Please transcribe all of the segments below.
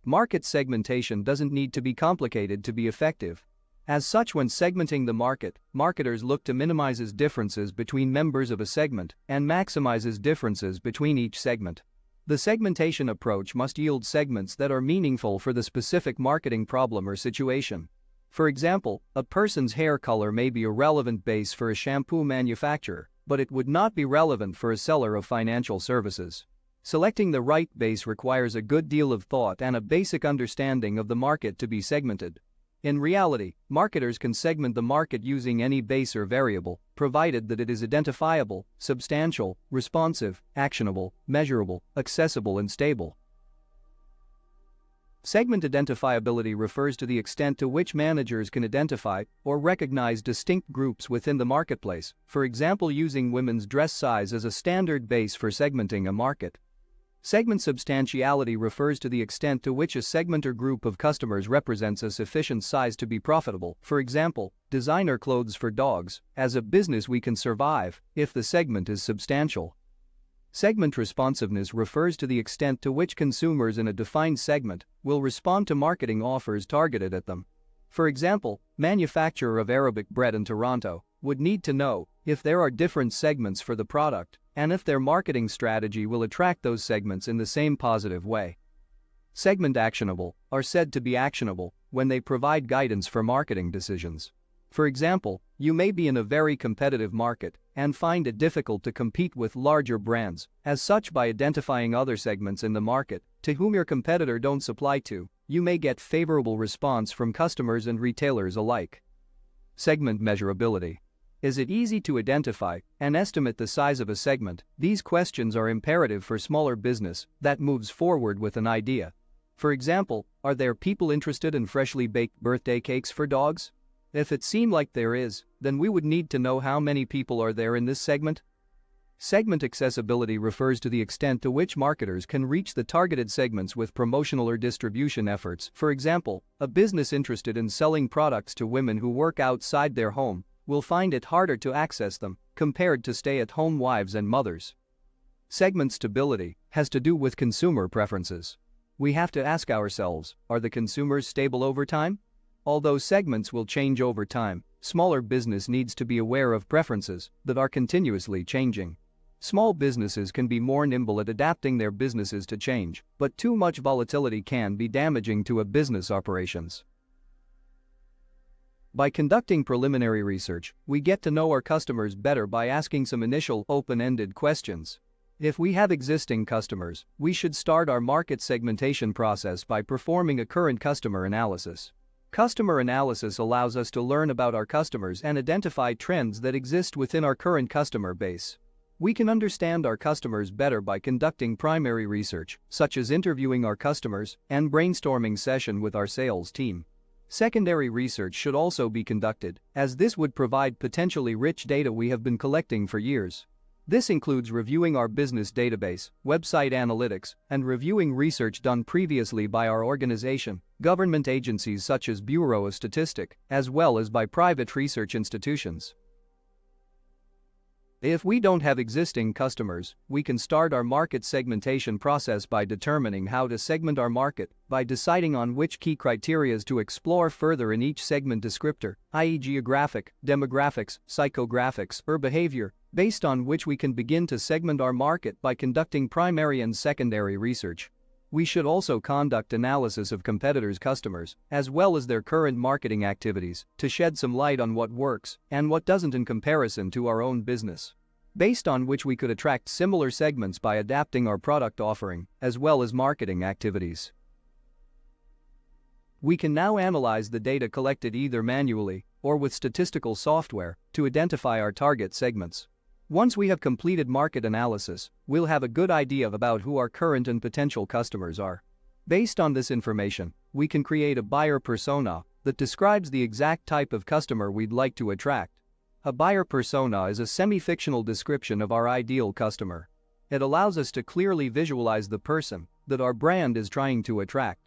Market segmentation doesn't need to be complicated to be effective. As such, when segmenting the market, marketers look to minimize differences between members of a segment and maximizes differences between each segment. The segmentation approach must yield segments that are meaningful for the specific marketing problem or situation. For example, a person's hair color may be a relevant base for a shampoo manufacturer, but it would not be relevant for a seller of financial services. Selecting the right base requires a good deal of thought and a basic understanding of the market to be segmented. In reality, marketers can segment the market using any base or variable, provided that it is identifiable, substantial, responsive, actionable, measurable, accessible, and stable. Segment identifiability refers to the extent to which managers can identify or recognize distinct groups within the marketplace, for example, using women's dress size as a standard base for segmenting a market. Segment substantiality refers to the extent to which a segment or group of customers represents a sufficient size to be profitable, for example, designer clothes for dogs. As a business, we can survive if the segment is substantial. Segment responsiveness refers to the extent to which consumers in a defined segment will respond to marketing offers targeted at them. For example, manufacturer of Arabic bread in Toronto would need to know if there are different segments for the product and if their marketing strategy will attract those segments in the same positive way. Segment actionable are said to be actionable when they provide guidance for marketing decisions. For example, you may be in a very competitive market and find it difficult to compete with larger brands. As such, by identifying other segments in the market to whom your competitor don't supply to, you may get favorable response from customers and retailers alike. Segment measurability. Is it easy to identify and estimate the size of a segment? These questions are imperative for smaller business that moves forward with an idea. For example, are there people interested in freshly baked birthday cakes for dogs? If it seemed like there is, then we would need to know how many people are there in this segment. Segment accessibility refers to the extent to which marketers can reach the targeted segments with promotional or distribution efforts. For example, a business interested in selling products to women who work outside their home will find it harder to access them compared to stay-at-home wives and mothers. Segment stability has to do with consumer preferences. We have to ask ourselves, are the consumers stable over time? Although segments will change over time, smaller business needs to be aware of preferences that are continuously changing. Small businesses can be more nimble at adapting their businesses to change, but too much volatility can be damaging to a business operations. By conducting preliminary research, we get to know our customers better by asking some initial, open-ended questions. If we have existing customers, we should start our market segmentation process by performing a current customer analysis. Customer analysis allows us to learn about our customers and identify trends that exist within our current customer base. We can understand our customers better by conducting primary research, such as interviewing our customers and brainstorming session with our sales team. Secondary research should also be conducted, as this would provide potentially rich data we have been collecting for years. This includes reviewing our business database, website analytics, and reviewing research done previously by our organization, government agencies such as Bureau of Statistics, as well as by private research institutions. If we don't have existing customers, we can start our market segmentation process by determining how to segment our market, by deciding on which key criteria to explore further in each segment descriptor, i.e. geographic, demographics, psychographics, or behavior, based on which we can begin to segment our market by conducting primary and secondary research. We should also conduct analysis of competitors' customers, as well as their current marketing activities, to shed some light on what works and what doesn't in comparison to our own business. Based on which we could attract similar segments by adapting our product offering, as well as marketing activities. We can now analyze the data collected either manually or with statistical software to identify our target segments. Once we have completed market analysis, we'll have a good idea about who our current and potential customers are. Based on this information, we can create a buyer persona that describes the exact type of customer we'd like to attract. A buyer persona is a semi-fictional description of our ideal customer. It allows us to clearly visualize the person that our brand is trying to attract.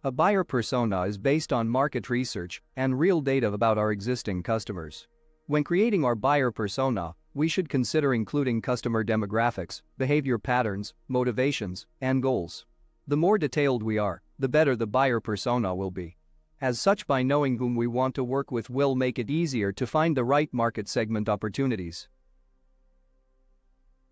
A buyer persona is based on market research and real data about our existing customers. When creating our buyer persona, we should consider including customer demographics, behavior patterns, motivations, and goals. The more detailed we are, the better the buyer persona will be. As such, by knowing whom we want to work with will make it easier to find the right market segment opportunities.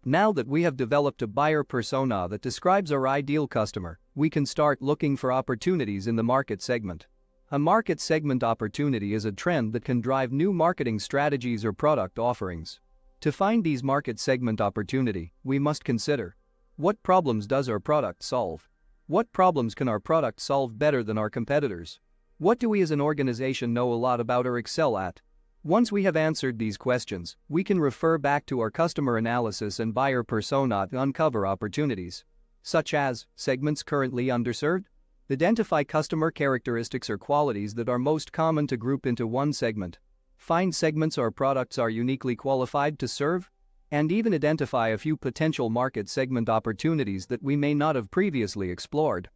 Now that we have developed a buyer persona that describes our ideal customer, we can start looking for opportunities in the market segment. A market segment opportunity is a trend that can drive new marketing strategies or product offerings. To find these market segment opportunity, we must consider: what problems does our product solve? What problems can our product solve better than our competitors? What do we as an organization know a lot about or excel at? Once we have answered these questions, we can refer back to our customer analysis and buyer persona to uncover opportunities, such as segments currently underserved. Identify customer characteristics or qualities that are most common to group into one segment. Find segments our products are uniquely qualified to serve. And even identify a few potential market segment opportunities that we may not have previously explored.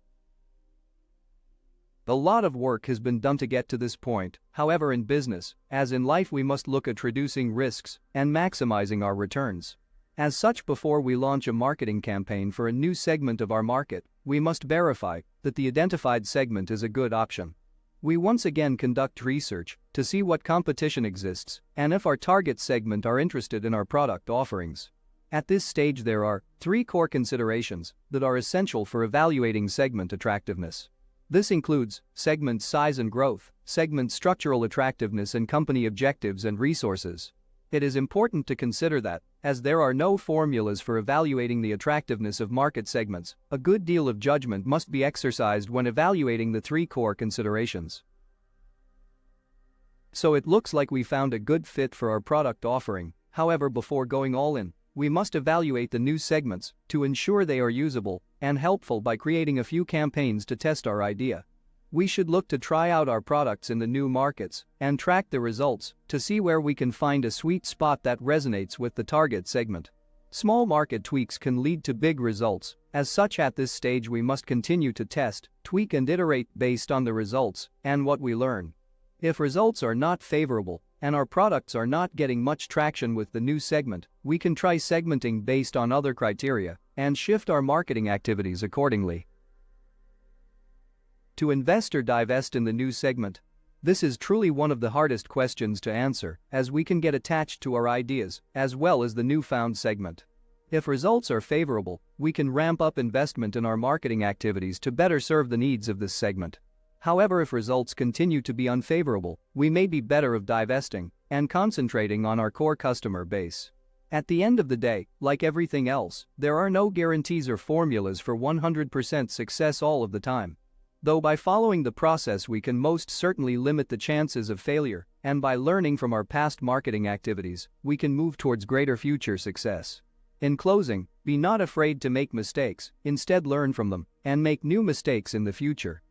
A lot of work has been done to get to this point. However, in business, as in life, we must look at reducing risks and maximizing our returns. As such, before we launch a marketing campaign for a new segment of our market, we must verify that the identified segment is a good option. We once again conduct research to see what competition exists and if our target segment are interested in our product offerings. At this stage, there are 3 core considerations that are essential for evaluating segment attractiveness. This includes segment size and growth, segment structural attractiveness, and company objectives and resources. It is important to consider that, as there are no formulas for evaluating the attractiveness of market segments, a good deal of judgment must be exercised when evaluating the 3 core considerations. So it looks like we found a good fit for our product offering. However, before going all in, we must evaluate the new segments to ensure they are usable and helpful by creating a few campaigns to test our idea. We should look to try out our products in the new markets and track the results to see where we can find a sweet spot that resonates with the target segment. Small market tweaks can lead to big results. As such, at this stage, we must continue to test, tweak, and iterate based on the results and what we learn. If results are not favorable and our products are not getting much traction with the new segment, we can try segmenting based on other criteria and shift our marketing activities accordingly. To invest or divest in the new segment? This is truly one of the hardest questions to answer, as we can get attached to our ideas as well as the newfound segment. If results are favorable, we can ramp up investment in our marketing activities to better serve the needs of this segment. However, if results continue to be unfavorable, we may be better off divesting and concentrating on our core customer base. At the end of the day, like everything else, there are no guarantees or formulas for 100% success all of the time. Though by following the process we can most certainly limit the chances of failure, and by learning from our past marketing activities, we can move towards greater future success. In closing, be not afraid to make mistakes, instead learn from them and make new mistakes in the future.